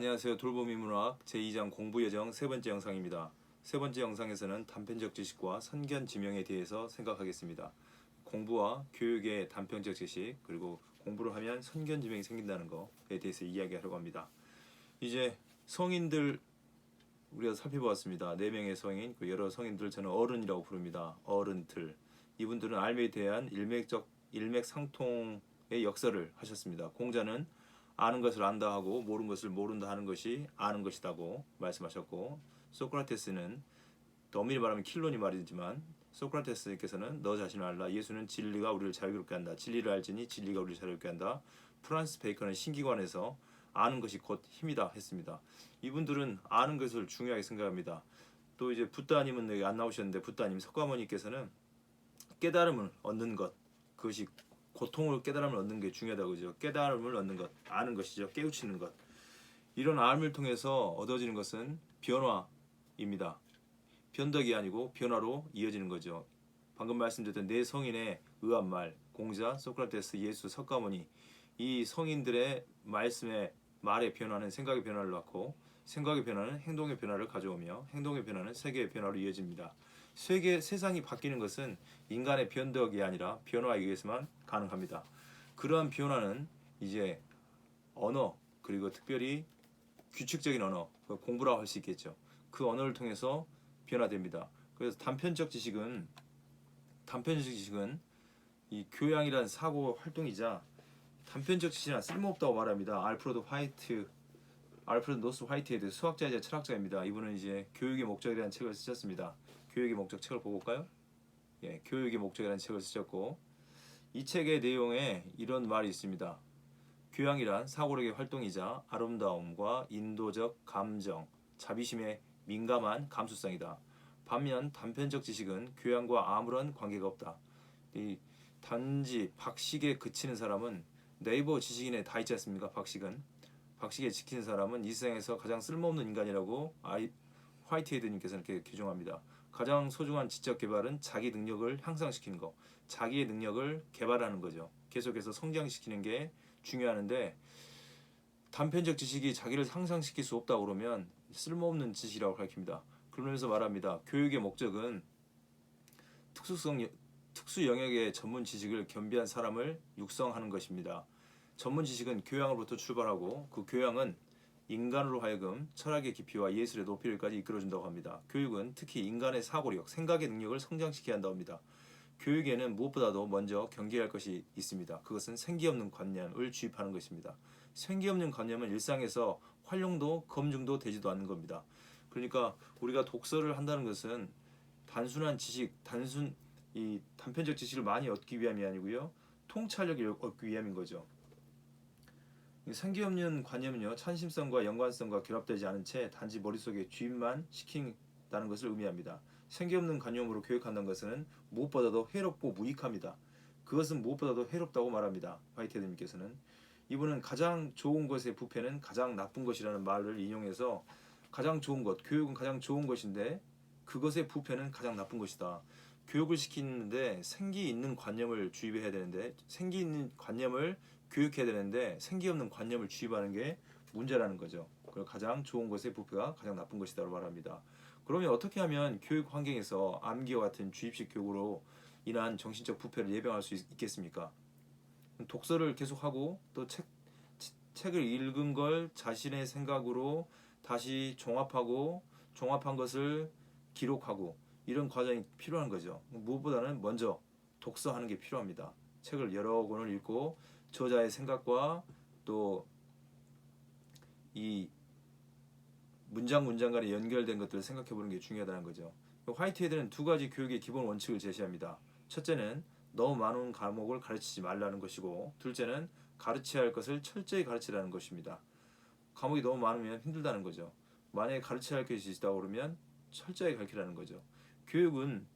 안녕하세요. 돌봄인문학 제2장 공부예정 세 번째 영상입니다. 세 번째 영상에서는 단편적 지식과 선견 지명에 대해서 생각하겠습니다. 공부와 교육의 단편적 지식 그리고 공부를 하면 선견 지명이 생긴다는 것에 대해서 이야기하려고 합니다. 이제 성인들 우리가 살펴보았습니다. 4명의 성인, 여러 성인들 저는 어른이라고 부릅니다. 어른들. 이분들은 삶에 대한 일맥상통의 역설을 하셨습니다. 공자는 아는 것을 안다 하고 모르는 것을 모른다 하는 것이 아는 것이다고 말씀하셨고, 소크라테스는 엄밀히 말하면 킬론이 말이지만 소크라테스께서는 너 자신을 알라. 예수는 진리가 우리를 자유롭게 한다. 진리를 알지니 진리가 우리를 자유롭게 한다. 프란스 베이컨은 신기관에서 아는 것이 곧 힘이다 했습니다. 이분들은 아는 것을 중요하게 생각합니다. 또 이제 붓다님은 여기 안 나오셨는데, 붓다님 석가모니께서는 깨달음을 얻는 것, 그것이 고통을 깨달음을 얻는 게 중요하다고 그러죠. 깨달음을 얻는 것, 아는 것이죠. 깨우치는 것. 이런 암을 통해서 얻어지는 것은 변화입니다. 변덕이 아니고 변화로 이어지는 거죠. 방금 말씀드렸던 네 성인의 의한 말, 공자, 소크라테스, 예수, 석가모니, 이 성인들의 말의 변화는 생각의 변화를 낳고, 생각의 변화는 행동의 변화를 가져오며, 행동의 변화는 세계의 변화로 이어집니다. 세상이 바뀌는 것은 인간의 변덕이 아니라 변화에 의해서만 가능합니다. 그러한 변화는 이제 언어, 그리고 특별히 규칙적인 언어, 공부라고 할 수 있겠죠. 그 언어를 통해서 변화됩니다. 그래서 단편적 지식은 이 교양이란 사고 활동이자 단편적 지식은 쓸모없다고 말합니다. 알프레드 노스 화이트헤드 수학자이자 철학자입니다. 이분은 이제 교육의 목적이라는 책을 쓰셨습니다. 교육의 목적 책을 보고 올까요? 예, 교육의 목적이라는 책을 쓰셨고, 이 책의 내용에 이런 말이 있습니다. 교양이란 사고력의 활동이자 아름다움과 인도적 감정, 자비심에 민감한 감수성이다. 반면 단편적 지식은 교양과 아무런 관계가 없다. 단지 박식에 그치는 사람은, 네이버 지식인에 다 있지 않습니까? 박식에 지키는 사람은 이 세상에서 가장 쓸모없는 인간이라고 화이트헤드님께서는 이렇게 규정합니다. 가장 소중한 지적 개발은 자기 능력을 향상시키는 것, 자기의 능력을 개발하는 거죠. 계속해서 성장시키는 게 중요하는데, 단편적 지식이 자기를 향상시킬 수 없다고 그러면 쓸모없는 지식이라고 가르칩니다. 그러면서 말합니다. 교육의 목적은 특수 영역의 전문 지식을 겸비한 사람을 육성하는 것입니다. 전문 지식은 교양으로부터 출발하고, 그 교양은 인간으로 하여금 철학의 깊이와 예술의 높이를까지 이끌어준다고 합니다. 교육은 특히 인간의 사고력, 생각의 능력을 성장시켜야 한다고 합니다. 교육에는 무엇보다도 먼저 경계할 것이 있습니다. 그것은 생기없는 관념을 주입하는 것입니다. 생기없는 관념은 일상에서 활용도 검증도 되지도 않는 겁니다. 그러니까 우리가 독서를 한다는 것은 단순한 지식, 이 단편적 지식을 많이 얻기 위함이 아니고요, 통찰력을 얻기 위함인 거죠. 생기없는 관념은요, 찬심성과 연관성과 결합되지 않은 채 단지 머릿속에 주입만 시킨다는 것을 의미합니다. 생기없는 관념으로 교육한다는 것은 무엇보다도 해롭고 무익합니다. 그것은 무엇보다도 해롭다고 말합니다. 화이트헤드님께서는. 이분은 가장 좋은 것의 부패는 가장 나쁜 것이라는 말을 인용해서, 가장 좋은 것, 교육은 가장 좋은 것인데 그것의 부패는 가장 나쁜 것이다. 교육을 시키는데 생기 있는 관념을 주입해야 되는데, 생기 있는 관념을 교육해야 되는데 생기 없는 관념을 주입하는 게 문제라는 거죠. 그리고 가장 좋은 것의 부패가 가장 나쁜 것이다라고 말합니다. 그러면 어떻게 하면 교육 환경에서 암기와 같은 주입식 교육으로 인한 정신적 부패를 예방할 수 있겠습니까? 독서를 계속하고, 또 책을 읽은 걸 자신의 생각으로 다시 종합한 것을 기록하고, 이런 과정이 필요한 거죠. 무엇보다는 먼저 독서하는 게 필요합니다. 책을 여러 권을 읽고 저자의 생각과 또 이 문장 간에 연결된 것들을 생각해 보는 게 중요하다는 거죠. 화이트헤드는 두 가지 교육의 기본 원칙을 제시합니다. 첫째는 너무 많은 과목을 가르치지 말라는 것이고, 둘째는 가르쳐야 할 것을 철저히 가르치라는 것입니다. 과목이 너무 많으면 힘들다는 거죠. 만약에 가르쳐야 할 것이 있다고 그러면 철저히 가르치라는 거죠. 교육은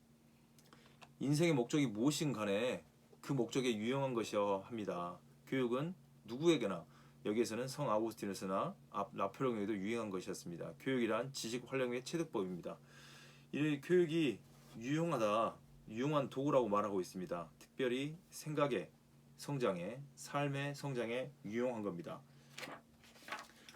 인생의 목적이 무엇인 간에 그 목적에 유용한 것이어야 합니다. 교육은 누구에게나, 여기에서는 성 아우구스티누스나 나폴레옹에게도 유용한 것이었습니다. 교육이란 지식 활용의 체득법입니다. 이 교육이 유용한 도구라고 말하고 있습니다. 특별히 생각의 성장에, 삶의 성장에 유용한 겁니다.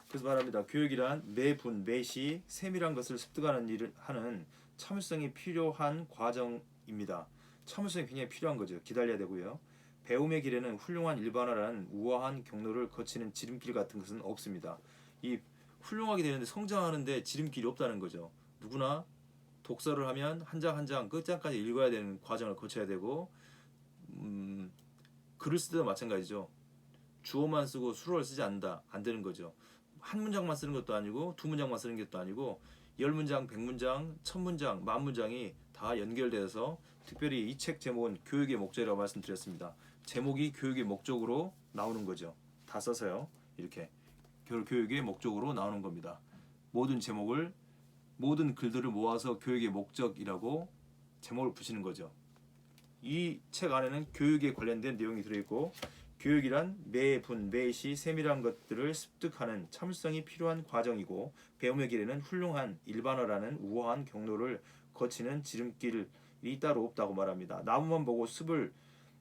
그래서 말합니다. 교육이란 매분 매시 세밀한 것을 습득하는 일을 하는 참을성이 필요한 과정입니다. 참을성이 굉장히 필요한 거죠. 기다려야 되고요. 배움의 길에는 훌륭한 일반화라는 우아한 경로를 거치는 지름길 같은 것은 없습니다. 이 훌륭하게 되는데 성장하는데 지름길이 없다는 거죠. 누구나 독서를 하면 한 장 한 장 끝장까지 읽어야 되는 과정을 거쳐야 되고 글을 쓸 때도 마찬가지죠. 주어만 쓰고 수로를 쓰지 않는다. 안 되는 거죠. 한 문장만 쓰는 것도 아니고 두 문장만 쓰는 것도 아니고 10문장, 100문장, 1000문장, 10,000문장이 다 연결돼서 특별히 이 책 제목은 교육의 목적이라고 말씀드렸습니다. 제목이 교육의 목적으로 나오는 거죠. 다 써서요. 이렇게 교육의 목적으로 나오는 겁니다. 모든 글들을 모아서 교육의 목적이라고 제목을 붙이는 거죠. 이 책 안에는 교육에 관련된 내용이 들어있고 교육이란 매분 매시 세밀한 것들을 습득하는 참을성이 필요한 과정이고 배움의 길에는 훌륭한 일반화라는 우아한 경로를 거치는 지름길이 따로 없다고 말합니다. 나무만 보고 숲을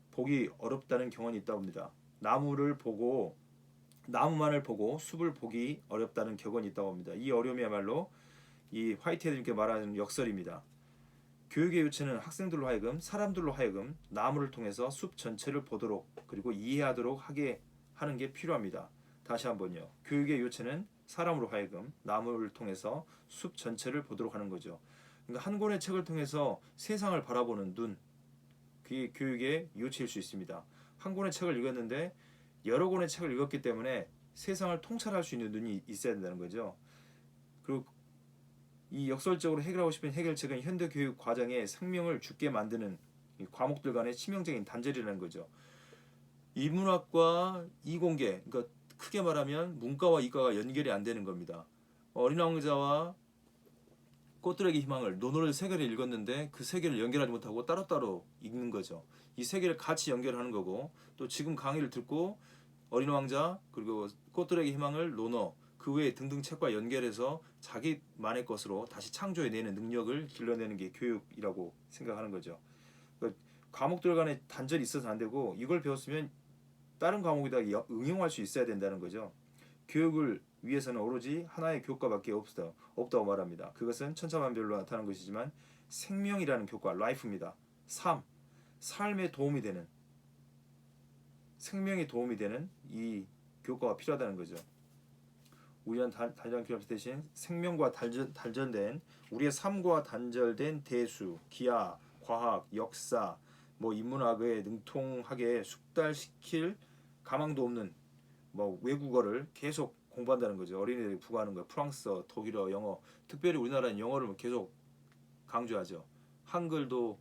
보기 어렵다는 경험이 있다고 합니다. 나무만을 보고 숲을 보기 어렵다는 격언이 있다고 합니다. 이 어려움이야말로 이 화이트헤드님께 말하는 역설입니다. 교육의 요체는 학생들로 하여금 사람들로 하여금 나무를 통해서 숲 전체를 보도록 그리고 이해하도록 하게 하는 게 필요합니다. 다시 한번요. 교육의 요체는 사람으로 하여금 나무를 통해서 숲 전체를 보도록 하는 거죠. 그러니까 한 권의 책을 통해서 세상을 바라보는 눈, 그게 교육의 요체일 수 있습니다. 한 권의 책을 읽었는데 여러 권의 책을 읽었기 때문에 세상을 통찰할 수 있는 눈이 있어야 된다는 거죠. 그리고 이 역설적으로 해결하고 싶은 해결책은 현대 교육 과정에 생명을 죽게 만드는 과목들 간의 치명적인 단절이라는 거죠. 인문학과 이공계, 그러니까 크게 말하면 문과와 이과가 연결이 안 되는 겁니다. 어린 왕자와 꽃들에게 희망을 논어를 세 개를 읽었는데 그 세 개를 연결하지 못하고 따로따로 읽는 거죠. 이 세 개를 같이 연결하는 거고 또 지금 강의를 듣고 어린 왕자 그리고 꽃들에게 희망을 논어 그 외에 등등 책과 연결해서 자기만의 것으로 다시 창조해내는 능력을 길러내는 게 교육이라고 생각하는 거죠. 그러니까 과목들 간에 단절이 있어서 안 되고 이걸 배웠으면 다른 과목에다 응용할 수 있어야 된다는 거죠. 교육을 위해서는 오로지 하나의 교과밖에 없다고 말합니다. 그것은 천차만별로 나타나는 것이지만 생명이라는 교과, 라이프입니다. 삶에 도움이 되는 생명에 도움이 되는 이 교과가 필요하다는 거죠. 우리는 단절 교합 대신 생명과 단절된 우리의 삶과 단절된 대수, 기하, 과학, 역사, 인문학에 능통하게 숙달시킬 가망도 없는 외국어를 계속 공부한다는 거죠. 어린이들이 부과하는 거 프랑스어, 독일어, 영어. 특별히 우리나라는 영어를 계속 강조하죠. 한글도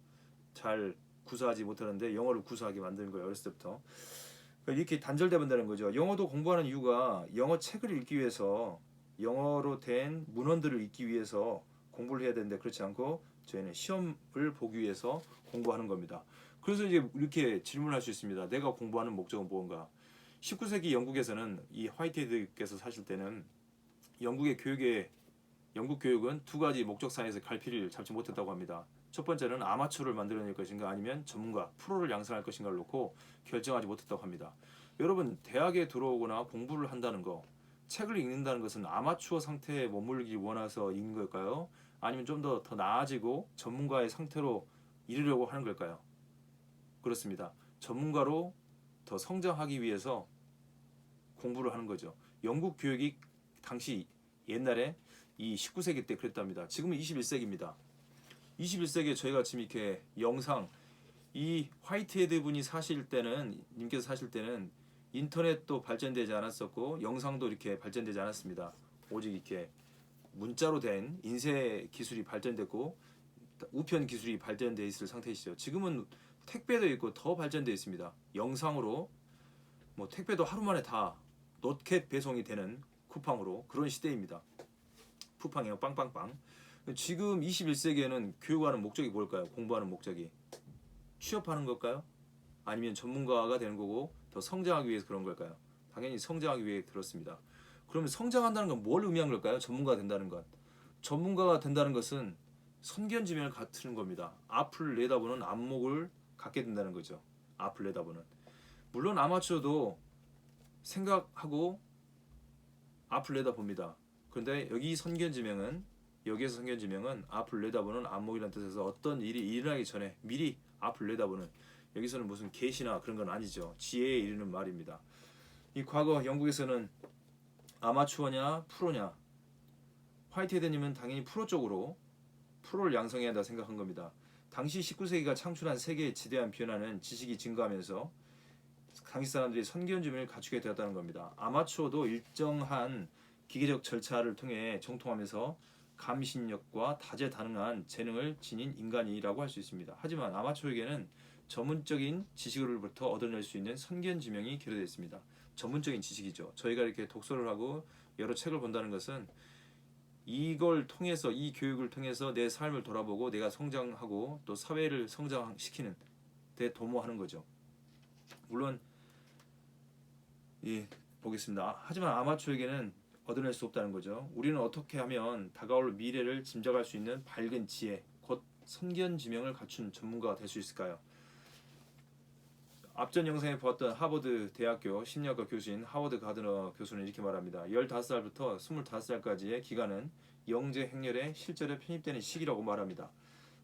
잘 구사하지 못하는데 영어를 구사하게 만드는 거예요. 어렸을 때부터. 이렇게 단절돼 본다는 거죠. 영어도 공부하는 이유가 영어 책을 읽기 위해서 영어로 된 문헌들을 읽기 위해서 공부를 해야 되는데 그렇지 않고 저희는 시험을 보기 위해서 공부하는 겁니다. 그래서 이제 이렇게 질문할 수 있습니다. 내가 공부하는 목적은 무언가? 19세기 영국에서는 이 화이트헤드께서 사실 때는 영국 교육은 두 가지 목적 사이에서 갈피를 잡지 못했다고 합니다. 첫 번째는 아마추어를 만들어낼 것인가 아니면 전문가, 프로를 양성할 것인가를 놓고 결정하지 못했다고 합니다. 여러분 대학에 들어오거나 공부를 한다는 거, 책을 읽는다는 것은 아마추어 상태에 머물기 원해서 읽는 걸까요? 아니면 좀 더 나아지고 전문가의 상태로 이르려고 하는 걸까요? 그렇습니다. 전문가로 더 성장하기 위해서 공부를 하는 거죠. 영국 교육이 당시 옛날에 이 19세기 때 그랬답니다. 지금은 21세기입니다. 21세기에 저희가 지금 이렇게 영상 이 화이트헤드 분이 님께서 사실 때는 인터넷도 발전되지 않았었고 영상도 이렇게 발전되지 않았습니다. 오직 이렇게 문자로 된 인쇄 기술이 발전됐고 우편 기술이 발전되어 있을 상태이시죠. 지금은 택배도 있고 더 발전되어 있습니다. 영상으로 택배도 하루 만에 다 넛캣 배송이 되는 쿠팡으로 그런 시대입니다. 쿠팡이요 빵빵빵. 지금 21세기에는 교육하는 목적이 뭘까요? 공부하는 목적이 취업하는 걸까요? 아니면 전문가가 되는 거고 더 성장하기 위해서 그런 걸까요? 당연히 성장하기 위해 들었습니다. 그러면 성장한다는 건 뭘 의미한 걸까요? 전문가가 된다는 것. 전문가가 된다는 것은 선견지명을 갖추는 겁니다. 앞을 내다보는 안목을 갖게 된다는 거죠. 앞을 내다보는. 물론 아마추어도 생각하고 앞을 내다봅니다. 그런데 여기에서 선견지명은 앞을 내다보는 안목이라는 뜻에서 어떤 일이 일어나기 전에 미리 앞을 내다보는, 여기서는 무슨 계시나 그런 건 아니죠. 지혜에 이르는 말입니다. 이 과거 영국에서는 아마추어냐 프로냐, 화이트헤드님은 당연히 프로를 양성해야 한다 생각한 겁니다. 당시 19세기가 창출한 세계의 지대한 변화는 지식이 증가하면서 당시 사람들이 선견지명을 갖추게 되었다는 겁니다. 아마추어도 일정한 기계적 절차를 통해 정통하면서 감신력과 다재다능한 재능을 지닌 인간이라고 할 수 있습니다. 하지만 아마추어에게는 전문적인 지식으로부터 얻어낼 수 있는 선견지명이 결여되어 있습니다. 전문적인 지식이죠. 저희가 이렇게 독서를 하고 여러 책을 본다는 것은 이걸 통해서, 이 교육을 통해서 내 삶을 돌아보고 내가 성장하고 또 사회를 성장시키는 데 도모하는 거죠. 물론 보겠습니다. 하지만 아마추어에게는 얻어낼 수 없다는 거죠. 우리는 어떻게 하면 다가올 미래를 짐작할 수 있는 밝은 지혜, 곧 선견지명을 갖춘 전문가가 될 수 있을까요? 앞전 영상에 보았던 하버드 대학교 심리학과 교수인 하워드 가드너 교수는 이렇게 말합니다. 15살부터 25살까지의 기간은 영재 행렬에 실제로 편입되는 시기라고 말합니다.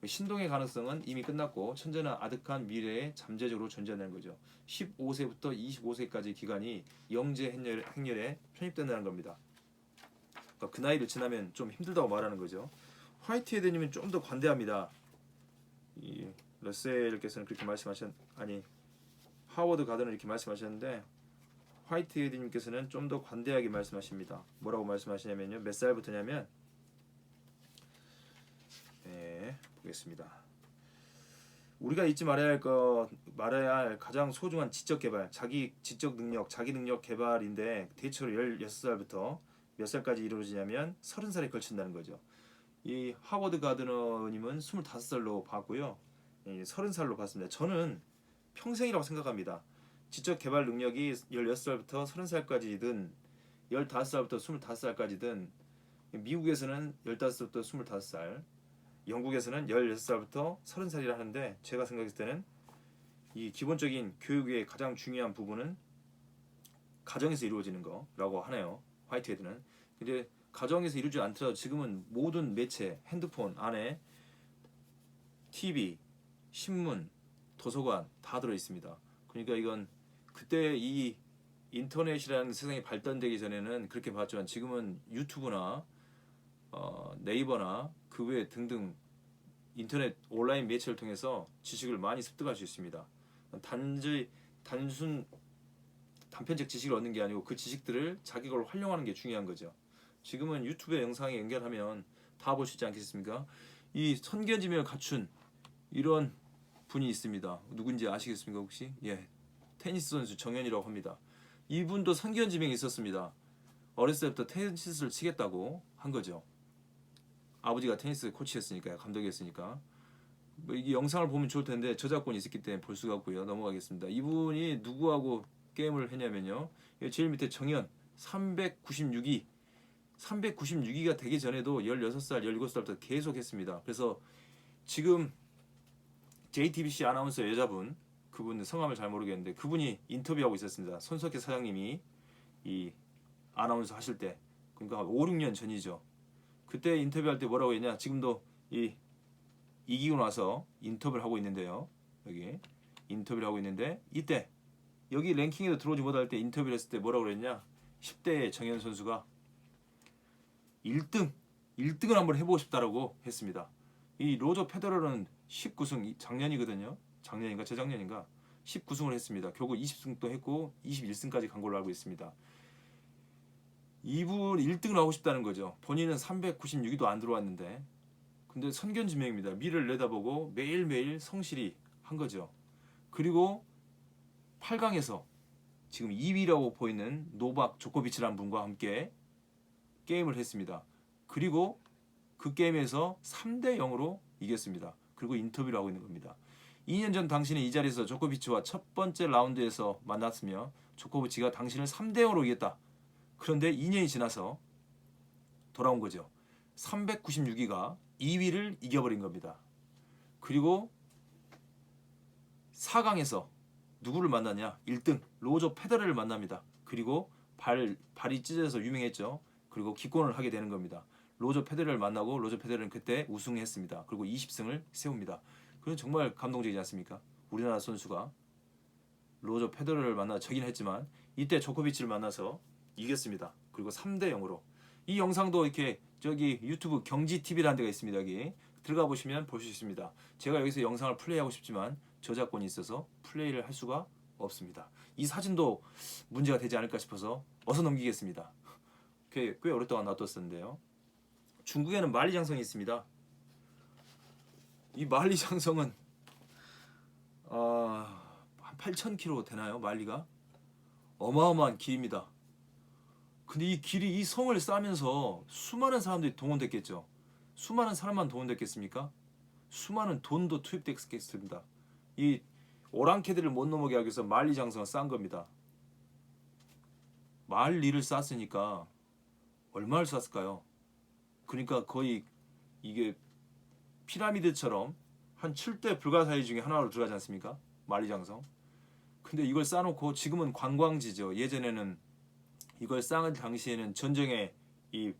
신동의 가능성은 이미 끝났고 천재는 아득한 미래에 잠재적으로 존재하는 거죠. 15세부터 25세까지 기간이 영재 행렬에 편입된다는 겁니다. 그러니까 그 나이를 지나면 좀 힘들다고 말하는 거죠. 화이트헤드님은 좀 더 관대합니다. 이 러셀께서는 그렇게 하워드 가든은 이렇게 말씀하셨는데 화이트헤드님께서는 좀 더 관대하게 말씀하십니다. 뭐라고 말씀하시냐면요. 몇 살부터냐면 보겠습니다. 우리가 잊지 말아야 할 가장 소중한 지적 개발, 자기 지적 능력, 자기 능력 개발인데 대체로 16살부터 몇 살까지 이루어지냐면 30살에 걸친다는 거죠. 이 하워드 가드너님은 25살로 봤고요. 30살로 봤습니다. 저는 평생이라고 생각합니다. 지적 개발 능력이 16살부터 30살까지든 15살부터 25살까지든 미국에서는 15살부터 25살, 영국에서는 16살부터 30살이라 하는데 제가 생각했을 때는 이 기본적인 교육의 가장 중요한 부분은 가정에서 이루어지는 거라고 하네요. 화이트헤드는. 근데 가정에서 이루어지지 않더라도 지금은 모든 매체, 핸드폰 안에 TV, 신문, 도서관 다 들어 있습니다. 그러니까 이건 그때 이 인터넷이라는 세상이 발달되기 전에는 그렇게 봤지만 지금은 유튜브나 네이버나 그 외 등등 인터넷 온라인 매체를 통해서 지식을 많이 습득할 수 있습니다. 단순 단편적 지식을 얻는 게 아니고 그 지식들을 자기 걸로 활용하는 게 중요한 거죠. 지금은 유튜브에 영상에 연결하면 다 볼 수 있지 않겠습니까? 이 선견지명을 갖춘 이런 분이 있습니다. 누군지 아시겠습니까 혹시? 테니스 선수 정현이라고 합니다. 이분도 선견지명이 있었습니다. 어렸을 때부터 테니스를 치겠다고 한 거죠. 아버지가 테니스 코치였으니까요. 감독이었으니까. 이 영상을 보면 좋을 텐데 저작권이 있었기 때문에 볼 수가 없고요. 넘어가겠습니다. 이분이 누구하고 게임을 했냐면요. 제일 밑에 정현 396위가 되기 전에도 16살, 17살부터 계속 했습니다. 그래서 지금 JTBC 아나운서 여자분, 그분 성함을 잘 모르겠는데 그분이 인터뷰하고 있었습니다. 손석희 사장님이 이 아나운서 하실 때, 그러니까 5, 6년 전이죠. 그때 인터뷰할 때 뭐라고 했냐? 지금도 이기고 나서 인터뷰를 하고 있는데요. 여기 인터뷰를 하고 있는데 이때 여기 랭킹에도 들어오지 못할 때 인터뷰를 했을 때 뭐라고 그랬냐? 10대 정현 선수가 1등을 한번 해보고 싶다라고 했습니다. 이 로저 페더러는 19승, 작년이거든요. 작년인가 재작년인가 19승을 했습니다. 결국 20승도 했고 21승까지 간 걸로 알고 있습니다. 이분 1등을 하고 싶다는 거죠. 본인은 396위도 안 들어왔는데, 근데 선견지명입니다. 미래를 내다보고 매일매일 성실히 한 거죠. 그리고 8강에서 지금 2위라고 보이는 노박 조코비치라는 분과 함께 게임을 했습니다. 그리고 그 게임에서 3대 0으로 이겼습니다. 그리고 인터뷰를 하고 있는 겁니다. 2년 전 당신은 이 자리에서 조코비치와 첫 번째 라운드에서 만났으며 조코비치가 당신을 3대 0으로 이겼다. 그런데 2년이 지나서 돌아온 거죠. 396위가 2위를 이겨버린 겁니다. 그리고 4강에서 누구를 만나냐? 1등 로저 페더러를 만납니다. 그리고 발이 찢어져서 유명했죠. 그리고 기권을 하게 되는 겁니다. 로저 페데러를 만나고 로저 페데러는 그때 우승했습니다. 그리고 20승을 세웁니다. 그건 정말 감동적이지 않습니까? 우리나라 선수가 로저 페데러를 만나 져긴 했지만 이때 조코비치를 만나서 이겼습니다. 그리고 3대 0으로. 이 영상도 이렇게 저기 유튜브 경지 TV라는 데가 있습니다. 여기 들어가 보시면 볼 수 있습니다. 제가 여기서 영상을 플레이하고 싶지만 저작권이 있어서 플레이를 할 수가 없습니다. 이 사진도 문제가 되지 않을까 싶어서 어서 넘기겠습니다. 꽤 오랫동안 놔뒀었는데요. 중국에는 만리장성이 있습니다. 이 만리장성은 한 8,000km 되나요? 만리가? 어마어마한 길입니다. 근데 이 길이 이 성을 쌓으면서 수많은 사람들이 동원됐겠죠. 수많은 사람만 동원됐겠습니까? 수많은 돈도 투입됐겠습니다. 이 오랑캐들을 못 넘어게 하기 위해서 만리장성을 쌓은 겁니다. 만리를 쌓았으니까 얼마를 쌓았을까요? 그러니까 거의 이게 피라미드처럼 한 7대 불가사의 중에 하나로 들어가지 않습니까? 만리장성. 근데 이걸 쌓아놓고 지금은 관광지죠. 예전에는 이걸 쌓을 당시에는 전쟁의 이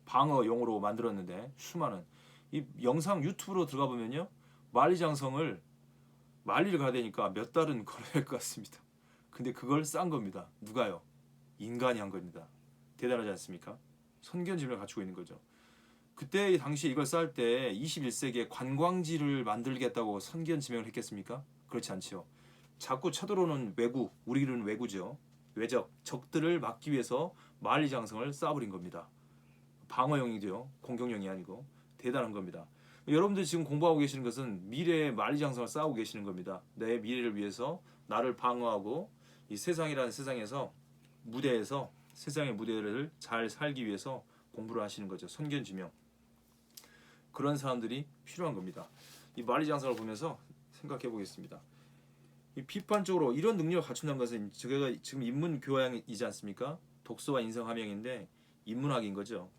방어용으로 만들었는데 수많은 이 영상 유튜브로 들어가 보면요. 만리장성을 만리를 가야 되니까 몇 달은 걸어야 할 것 같습니다. 근데 그걸 쌓은 겁니다. 누가요? 인간이 한 겁니다. 대단하지 않습니까? 선견지명을 갖추고 있는 거죠. 그때 당시에 이걸 쌓을 때 21세기에 관광지를 만들겠다고 선견지명을 했겠습니까? 그렇지 않죠. 자꾸 쳐들어오는 외국, 우리는 외구죠. 외적, 적들을 막기 위해서 만리장성을 쌓아버린 겁니다. 방어용이죠. 공격용이 아니고 대단한 겁니다. 여러분들 지금 공부하고 계시는 것은 미래의 만리장성을 쌓고 계시는 겁니다. 내 미래를 위해서 나를 방어하고 이 세상이라는 세상에서 무대에서 세상의 무대를 잘 살기 위해서 공부를 하시는 거죠. 선견지명. 그런 사람들이 필요한 겁니다. 이 만리장성을 보면서 생각해 보겠습니다. 이 비판적으로 이런 능력을 갖춘다는 것은 제가 지금 인문교양이지 않습니까? 독서와 인성함양인데 인문학인 거죠.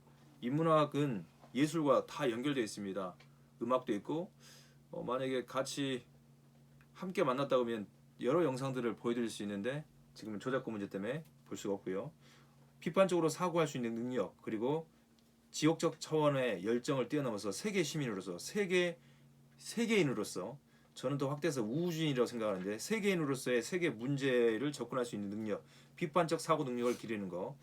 인문학은 예술과 다 연결되어 있습니다. 음악도 있고 만약에 같이 함께 만났다 보면 여러 영상들을 보여드릴 수 있는데 지금은 저작권 문제 때문에 볼 수가 없고요. 비판적으로 사고할 수 있는 능력 그리고 지역적 차원의 열정을 뛰어넘어서 세계 시민으로서 세계인으로서 저는 더 확대해서 우주인이라고 생각하는데 세계인으로서의 세계 문제를 접근할 수 있는 능력, 비판적 사고 능력을 기르는 거,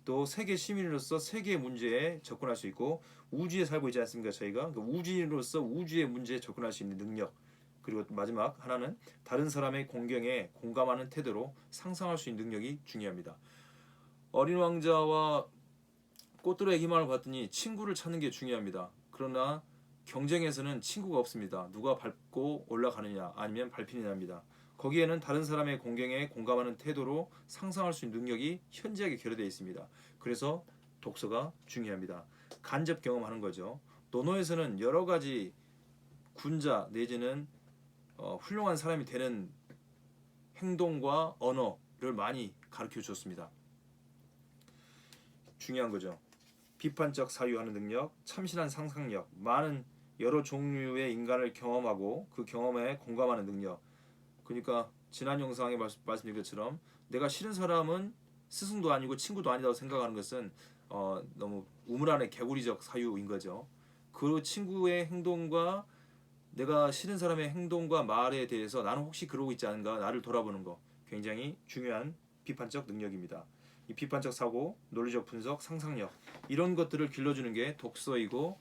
또 세계 시민으로서 세계 문제에 접근할 수 있고 우주에 살고 있지 않습니까? 저희가 그 우주인으로서 우주의 문제에 접근할 수 있는 능력, 그리고 마지막 하나는 다른 사람의 공경에 공감하는 태도로 상상할 수 있는 능력이 중요합니다. 어린 왕자와 꽃들의 희망을 봤더니 친구를 찾는 게 중요합니다. 그러나 경쟁에서는 친구가 없습니다. 누가 밟고 올라가느냐 아니면 밟히느냐입니다. 거기에는 다른 사람의 공경에 공감하는 태도로 상상할 수 있는 능력이 현저하게 결여되어 있습니다. 그래서 독서가 중요합니다. 간접 경험하는 거죠. 논어에서는 여러 가지 군자 내지는 훌륭한 사람이 되는 행동과 언어를 많이 가르쳐 줬습니다. 중요한 거죠. 비판적 사유하는 능력, 참신한 상상력, 많은 여러 종류의 인간을 경험하고 그 경험에 공감하는 능력. 그러니까 지난 영상에 말씀드린 것처럼 내가 싫은 사람은 스승도 아니고 친구도 아니라고 생각하는 것은 너무 우물 안의 개구리적 사유인 거죠. 그 친구의 행동과 내가 싫은 사람의 행동과 말에 대해서 나는 혹시 그러고 있지 않은가 나를 돌아보는 거 굉장히 중요한 비판적 능력입니다. 이 비판적 사고, 논리적 분석, 상상력 이런 것들을 길러주는 게 독서이고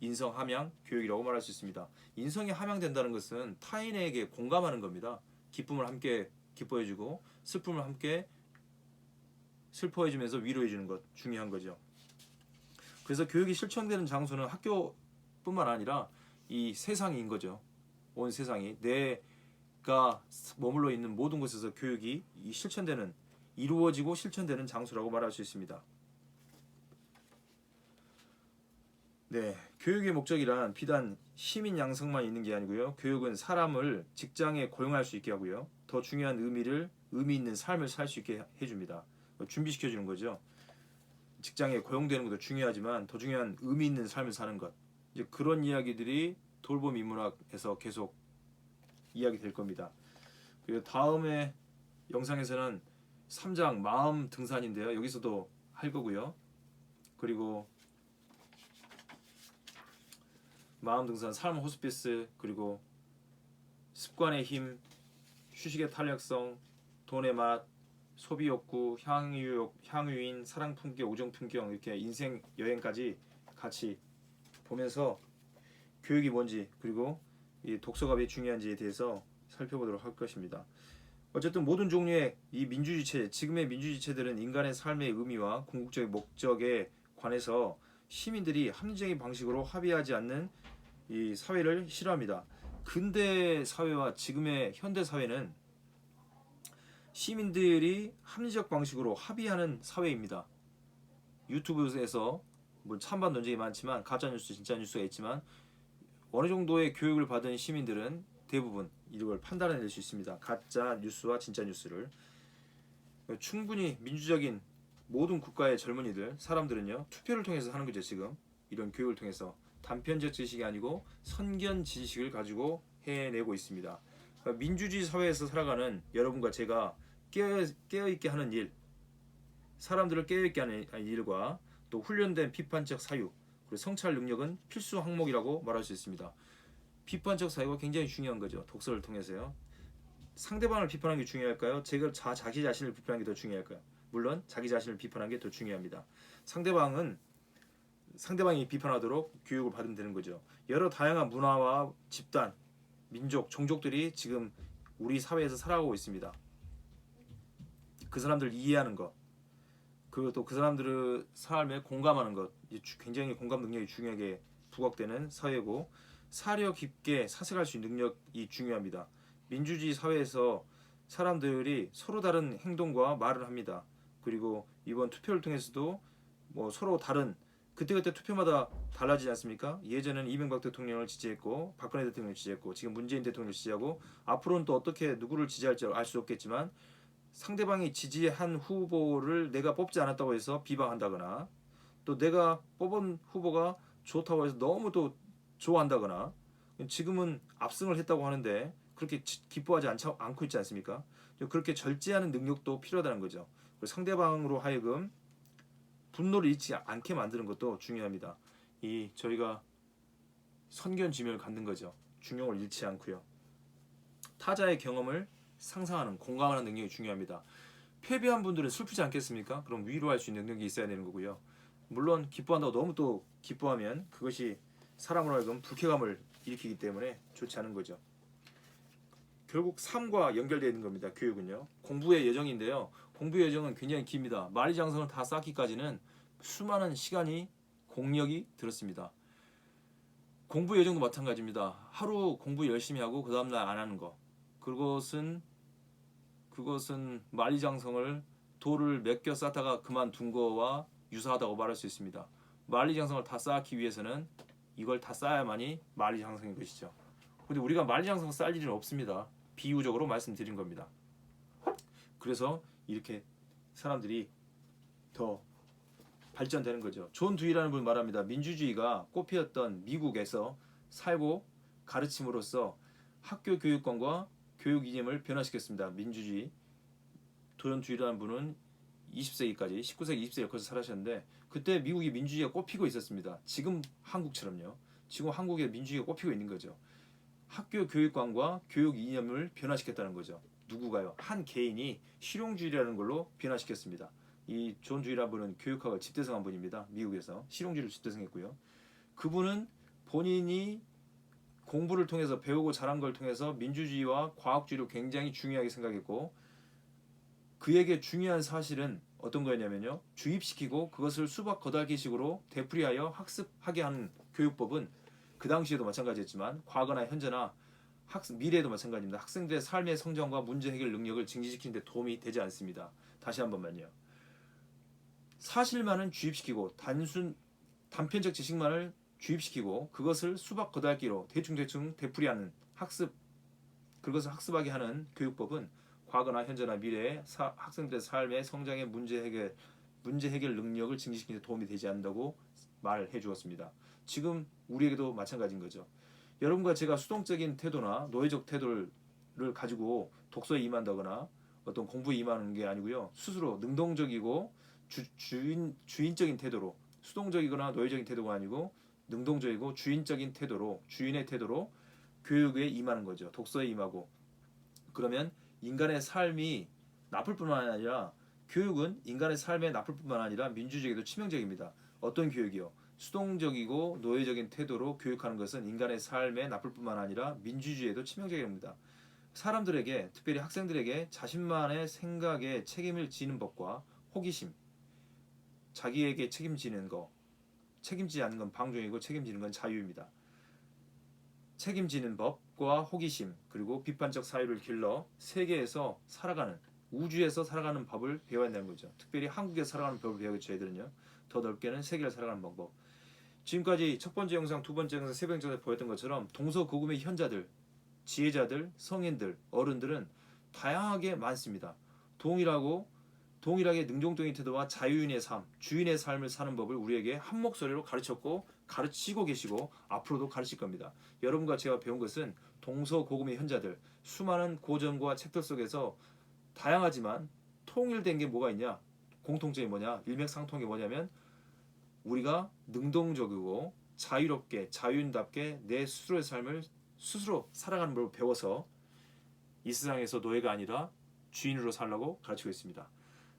인성 함양 교육이라고 말할 수 있습니다. 인성이 함양된다는 것은 타인에게 공감하는 겁니다. 기쁨을 함께 기뻐해주고 슬픔을 함께 슬퍼해주면서 위로해주는 것 중요한 거죠. 그래서 교육이 실천되는 장소는 학교뿐만 아니라 이 세상인 거죠. 온 세상이 내가 머물러 있는 모든 곳에서 교육이 실천되는 이루어지고 실천되는 장소라고 말할 수 있습니다. 네, 교육의 목적이란 비단 시민 양성만 있는 게 아니고요. 교육은 사람을 직장에 고용할 수 있게 하고요. 더 중요한 의미 있는 삶을 살 수 있게 해줍니다. 준비시켜 주는 거죠. 직장에 고용되는 것도 중요하지만 더 중요한 의미 있는 삶을 사는 것. 이제 그런 이야기들이 돌봄 인문학에서 계속 이야기 될 겁니다. 그리고 다음에 영상에서는 3장 마음 등산인데요. 여기서도 할 거고요. 그리고 마음 등산, 삶 호스피스, 그리고 습관의 힘, 휴식의 탄력성, 돈의 맛, 소비 욕구, 향유욕, 향유인, 사랑 품격, 우정 품격, 이렇게 인생 여행까지 같이 보면서 교육이 뭔지, 그리고 이 독서가 왜 중요한지에 대해서 살펴보도록 할 것입니다. 어쨌든 모든 종류의 이 민주주의 체제, 지금의 민주주의 체제들은 인간의 삶의 의미와 궁극적인 목적에 관해서 시민들이 합리적인 방식으로 합의하지 않는 이 사회를 싫어합니다. 근대 사회와 지금의 현대 사회는 시민들이 합리적 방식으로 합의하는 사회입니다. 유튜브에서 뭐 찬반 논쟁이 많지만 가짜 뉴스, 진짜 뉴스가 있지만 어느 정도의 교육을 받은 시민들은 대부분 이걸 판단해낼 수 있습니다. 가짜 뉴스와 진짜 뉴스를. 충분히 민주적인 모든 국가의 젊은이들, 사람들은요, 투표를 통해서 하는 거죠. 지금 이런 교육을 통해서 단편적 지식이 아니고 선견 지식을 가지고 해내고 있습니다. 그러니까 민주주의 사회에서 살아가는 여러분과 제가 깨어있게 하는 일, 사람들을 깨어있게 하는 일과 또 훈련된 비판적 사유, 그리고 성찰 능력은 필수 항목이라고 말할 수 있습니다. 비판적 사유가 굉장히 중요한 거죠. 독서를 통해서요. 상대방을 비판하는 게 중요할까요? 자기 자신을 비판하는 게 더 중요할까요? 물론 자기 자신을 비판하는 게 더 중요합니다. 상대방이 비판하도록 교육을 받으면 되는 거죠. 여러 다양한 문화와 집단, 민족, 종족들이 지금 우리 사회에서 살아가고 있습니다. 그 사람들을 이해하는 것, 그리고 또 그 사람들의 삶에 공감하는 것, 굉장히 공감 능력이 중요하게 부각되는 사회고, 사려 깊게 사색할 수 있는 능력이 중요합니다. 민주주의 사회에서 사람들이 서로 다른 행동과 말을 합니다. 그리고 이번 투표를 통해서도 뭐 서로 다른, 그때그때 투표마다 달라지지 않습니까? 예전에는 이명박 대통령을 지지했고 박근혜 대통령을 지지했고 지금 문재인 대통령을 지지하고 앞으로는 또 어떻게 누구를 지지할지 알 수 없겠지만 상대방이 지지한 후보를 내가 뽑지 않았다고 해서 비방한다거나 또 내가 뽑은 후보가 좋다고 해서 너무 또 좋아한다거나 지금은 압승을 했다고 하는데 그렇게 기뻐하지 않고 있지 않습니까? 그렇게 절제하는 능력도 필요하다는 거죠. 상대방으로 하여금 분노를 잃지 않게 만드는 것도 중요합니다. 저희가 선견지명을 갖는 거죠. 중용을 잃지 않고요. 타자의 경험을 상상하는, 공감하는 능력이 중요합니다. 패배한 분들은 슬프지 않겠습니까? 그럼 위로할 수 있는 능력이 있어야 되는 거고요. 물론 기뻐한다고 너무 또 기뻐하면 그것이 사람으로 하여금 불쾌감을 일으키기 때문에 좋지 않은 거죠. 결국 삶과 연결되어 있는 겁니다. 교육은요. 공부의 여정인데요. 공부의 여정은 굉장히 깁니다. 만리장성을 다 쌓기까지는 수많은 시간이 공력이 들었습니다. 공부 여정도 마찬가지입니다. 하루 공부 열심히 하고 그 다음날 안 하는 거. 그것은 만리장성을 돌을 몇 겨 쌓다가 그만둔 거와 유사하다고 말할 수 있습니다. 만리장성을 다 쌓기 위해서는 이걸 다 쌓아야만이 만리장성인 것이죠. 근데 우리가 만리장성 쌓을 일은 없습니다. 비유적으로 말씀드린 겁니다. 그래서 이렇게 사람들이 더 발전되는 거죠. 존 두이라는 분이 말합니다. 민주주의가 꽃피었던 미국에서 살고 가르침으로써 학교 교육관과 교육 이념을 변화시켰습니다. 민주주의. 존 두이라는 분은 20세기까지 19세기 20세기까지 살아셨는데 그때 미국이 민주주의가 꽃피고 있었습니다. 지금 한국처럼요. 지금 한국에 민주주의가 꽃피고 있는 거죠. 학교 교육관과 교육 이념을 변화시켰다는 거죠. 누구가요? 한 개인이 실용주의라는 걸로 변화시켰습니다. 이 존 두이라는 분은 교육학을 집대성한 분입니다. 미국에서 실용주의를 집대성했고요. 그분은 본인이 공부를 통해서 배우고 자란 걸 통해서 민주주의와 과학주의를 굉장히 중요하게 생각했고 그에게 중요한 사실은 어떤 거였냐면요. 주입시키고 그것을 수박 거달기식으로 되풀이하여 학습하게 하는 교육법은 그 당시에도 마찬가지였지만 과거나 현재나 미래에도 마찬가지입니다. 학생들의 삶의 성장과 문제 해결 능력을 증진시키는 데 도움이 되지 않습니다. 다시 한 번만요. 사실만은 주입시키고 단편적 지식만을 주입시키고 그것을 수박 거달기로 대충 되풀이하는 그것을 학습하게 하는 교육법은 과거나 현재나 미래에 학생들의 삶의 성장의 문제 해결 능력을 증진시키는 데 도움이 되지 않는다고 말해 주었습니다. 지금 우리에게도 마찬가지인 거죠. 여러분과 제가 수동적인 태도나 노예적 태도를 가지고 독서에 임한다거나 어떤 공부에 임하는 게 아니고요. 스스로 능동적이고 주인적인 태도로, 수동적이거나 노예적인 태도가 아니고 능동적이고 주인적인 태도로, 주인의 태도로 교육에 임하는 거죠. 독서에 임하고. 그러면 인간의 삶이 나쁠 뿐만 아니라, 교육은 인간의 삶에 나쁠 뿐만 아니라 민주주의에도 치명적입니다. 어떤 교육이요? 수동적이고 노예적인 태도로 교육하는 것은 인간의 삶에 나쁠 뿐만 아니라 민주주의에도 치명적입니다. 사람들에게, 특별히 학생들에게 자신만의 생각에 책임을 지는 법과 호기심, 자기에게 책임지는 거, 책임지지 않는 건 방종이고 책임지는 건 자유입니다. 책임지는 법과 호기심, 그리고 비판적 사유를 길러 세계에서 살아가는, 우주에서 살아가는 법을 배워야 한다는 거죠. 특별히 한국에서 살아가는 법을 배우겠죠. 애들은요. 더 넓게는 세계를 살아가는 방법. 지금까지 첫 번째 영상, 두 번째 영상, 세 번째 영상에서 보였던 것처럼 동서고금의 현자들, 지혜자들, 성인들, 어른들은 다양하게 많습니다. 동일하게 능동적인 태도와 자유인의 삶, 주인의 삶을 사는 법을 우리에게 한 목소리로 가르쳤고 가르치고 계시고 앞으로도 가르칠 겁니다. 여러분과 제가 배운 것은 동서고금의 현자들, 수많은 고전과 책들 속에서 다양하지만 통일된 게 뭐가 있냐? 공통점이 뭐냐? 일맥상통한 게 뭐냐면, 우리가 능동적이고 자유롭게, 자유인답게 내 스스로의 삶을 스스로 살아가는 법을 배워서 이 세상에서 노예가 아니라 주인으로 살라고 가르치고 있습니다.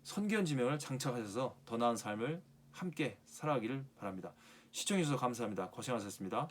선견지명을 장착하셔서 더 나은 삶을 함께 살아가기를 바랍니다. 시청해주셔서 감사합니다. 고생하셨습니다.